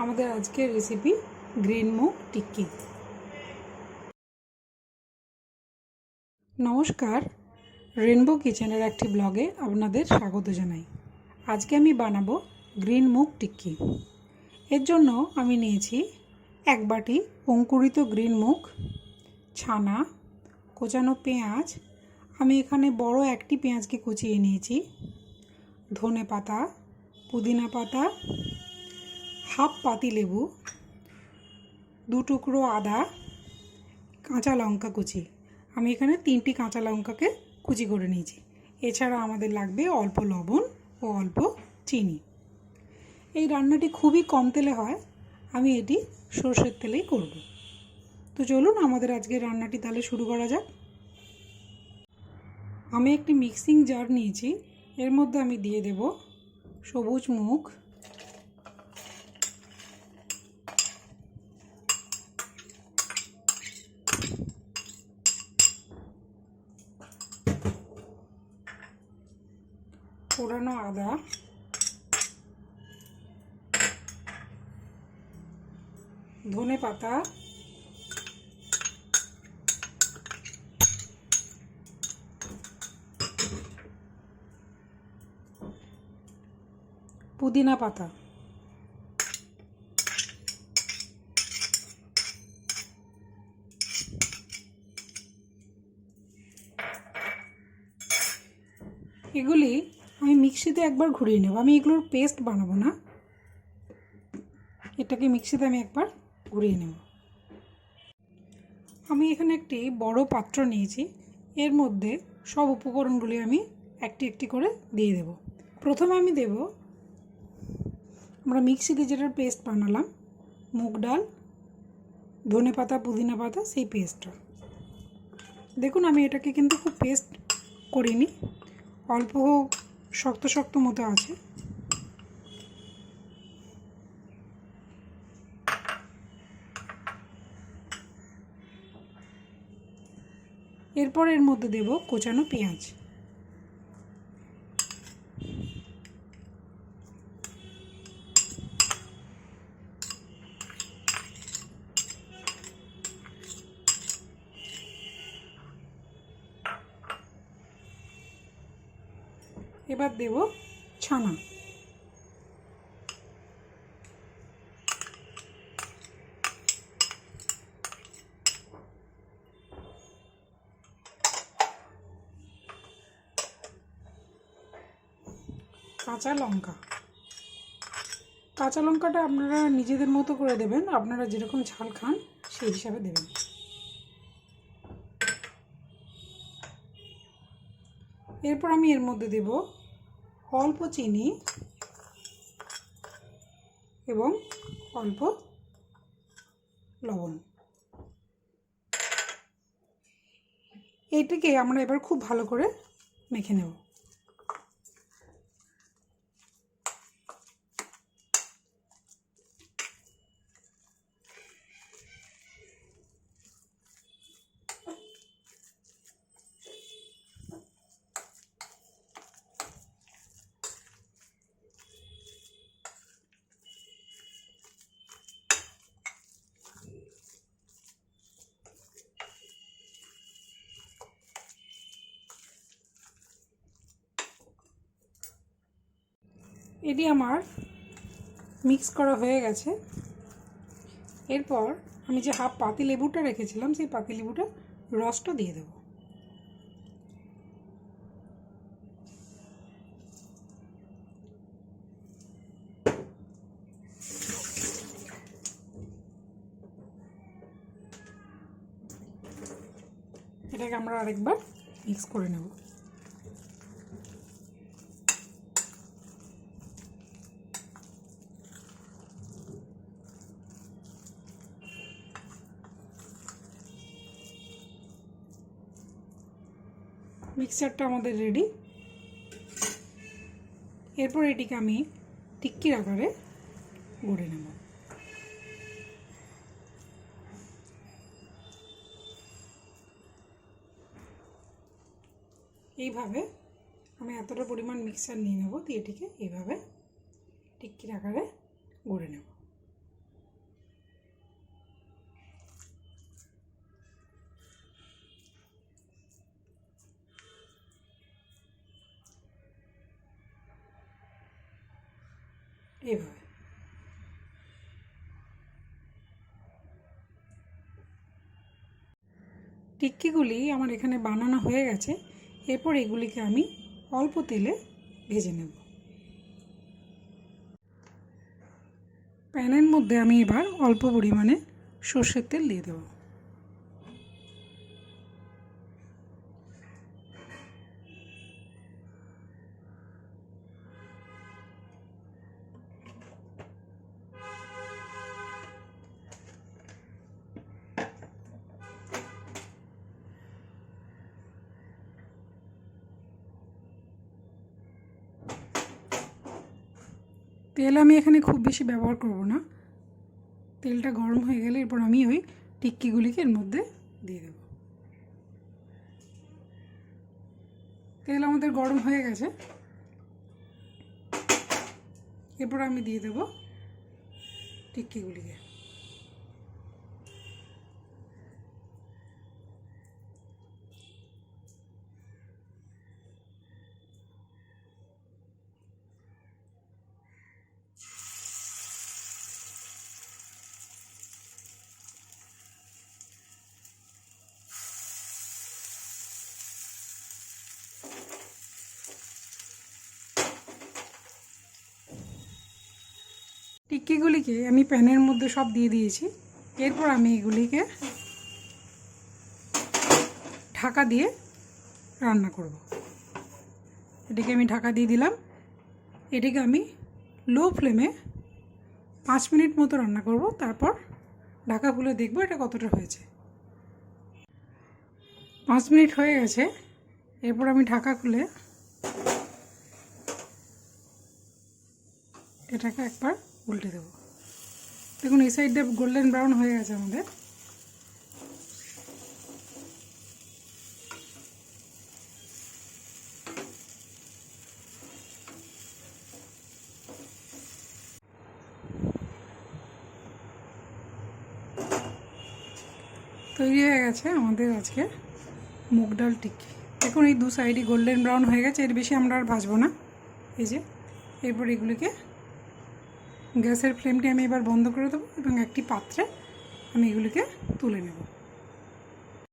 আমাদের আজকের recipe green মুগ টিক্কি। নমস্কার, রেনবো কিচেনের একটি ব্লগে আপনাদের স্বাগত জানাই। আজকে আমি বানাবো গ্রিন মুগ টিক্কি। এর জন্য আমি নিয়েছি এক বাটি অঙ্কুরিত গ্রিন মুগ, ছানা, কোচানো পেঁয়াজ, আমি এখানে বড় একটি পেঁয়াজকে কুচিয়ে নিয়েছি, ধনে পাতা, পুদিনা পাতা, হাফ পাতি লেবু, 2 টুকরো আদা, কাঁচা লঙ্কা কুচি। আমি এখানে 3টি কাঁচা লঙ্কাকে কুচি করে নিয়েছি। এছাড়া আমাদের লাগবে অল্প লবণ ও অল্প চিনি। এই রান্নাটি খুবই কম তেলে হয়, আমি এটি সর্ষের তেলেই করব। তো চলুন আমাদের আজকের রান্নাটি তাহলে শুরু করা যাক। আমি একটি মিক্সিং জার নিয়েছি, এর মধ্যে আমি দিয়ে দেব সবুজ মুগ, পোড়ানো আদা, ধনে পাতা, পুদিনা পাতা, এগুলি আমি মিক্সিতে একবার ঘুরিয়ে নেব। আমি এগুলোর পেস্ট বানাবো না, এটাকে মিক্সিতে আমি একবার ঘুরিয়ে নেব। আমি এখানে একটি বড় পাত্র নিয়েছি, এর মধ্যে সব উপকরণগুলি আমি একটি একটি করে দিয়ে দেব। প্রথমে আমি দেব আমরা মিক্সিতে যেটার পেস্ট বানালাম, মুগ ডাল, ধনে পাতা, পুদিনা পাতা, সেই পেস্টটা। দেখুন আমি এটাকে কিন্তু খুব পেস্ট করিনি, অল্প শক্ত শক্ত মতো আছে। এরপর এর মধ্যে দেব কোচানো পেঁয়াজ, এবার দেব ছানা, কাঁচা লঙ্কা। কাঁচা লঙ্কাটা আপনারা নিজেদের মতো করে দেবেন, আপনারা যেরকম ঝাল খান সেই হিসাবে দেবেন। এরপর আমি এর মধ্যে দেব অল্প চিনি এবং অল্প লবণ। এইটাকে আমরা এবার খুব ভালো করে মেখে নেব। এটি আমার মিক্স করা হয়ে গেছে। এরপর আমি যে হাফ পাতি লেবুটা রেখেছিলাম, সেই পাতি লেবুটা রসটা দিয়ে দেব। এটাকে আমরা আরেকবার মিক্স করে নেব। মিক্সচারটা আমাদের রেডি। এরপর এটিকে আমি টিক্কির আকারে গড়ে নেব। এইভাবে আমি এতটা পরিমাণ মিক্সচার নিয়ে নেব, দিয়ে এটিকে এইভাবে টিক্কির আকারে গড়ে নেব। টিক্কিগুলি আমার এখানে বানানো হয়ে গেছে। এরপর এগুলিকে আমি অল্প তেলে ভেজে নেব। প্যানের মধ্যে আমি এবার অল্প পরিমাণে সর্ষের তেল দিয়ে দেব। তেল আমি এখানে খুব বেশি ব্যবহার করব না। তেলটা গরম হয়ে গেলে এরপর আমি ওই টিক্কিগুলিকে এর মধ্যে দিয়ে দেব। তেল আমাদের গরম হয়ে গেছে। এরপর আমি দিয়ে দেব টিক্কিগুলিকে। টিক্কিগুলিকে আমি প্যানের মধ্যে সব দিয়ে দিয়েছি। এরপর আমি এগুলিকে ঢাকা দিয়ে রান্না করব। এটিকে আমি ঢাকা দিয়ে দিলাম। এটিকে আমি লো ফ্লেমে 5 মিনিট মতো রান্না করব। তারপর ঢাকা খুলে দেখব এটা কতটা হয়েছে। 5 মিনিট হয়ে গেছে। এরপর আমি ঢাকা খুলে এটাকে একবার উল্টে দেব। দেখুন এই সাইডটা গোল্ডেন ব্রাউন হয়ে গেছে আমাদের। তৈরি হয়ে গেছে আমাদের আজকে মুগ ডাল টিক্কি। দেখুন এই দু সাইডই গোল্ডেন ব্রাউন হয়ে গেছে। এর বেশি আমরা আর ভাজবো না। এই যে এরপর এগুলিকে গ্যাসের ফ্লেমটি আমি এবার বন্ধ করে দেবো এবং একটি পাত্রে আমি এগুলিকে তুলে নেব।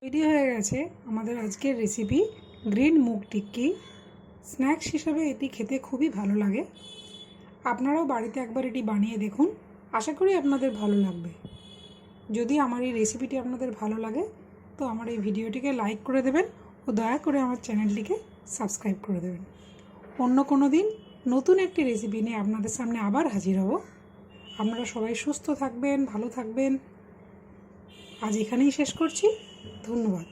তৈরি হয়ে গেছে আমাদের আজকের রেসিপি গ্রিন মুগ টিক্কি। স্ন্যাক্স হিসাবে এটি খেতে খুবই ভালো লাগে। আপনারাও বাড়িতে একবার এটি বানিয়ে দেখুন। আশা করি আপনাদের ভালো লাগবে। যদি আমার এই রেসিপিটি আপনাদের ভালো লাগে তো আমার এই ভিডিওটিকে লাইক করে দেবেন ও দয়া করে আমার চ্যানেলটিকে সাবস্ক্রাইব করে দেবেন। অন্য কোনো দিন নতুন একটি রেসিপি নিয়ে আপনাদের সামনে আবার হাজির হব। আপনারা সবাই সুস্থ থাকবেন, ভালো থাকবেন। আজ এখানেই শেষ করছি। ধন্যবাদ।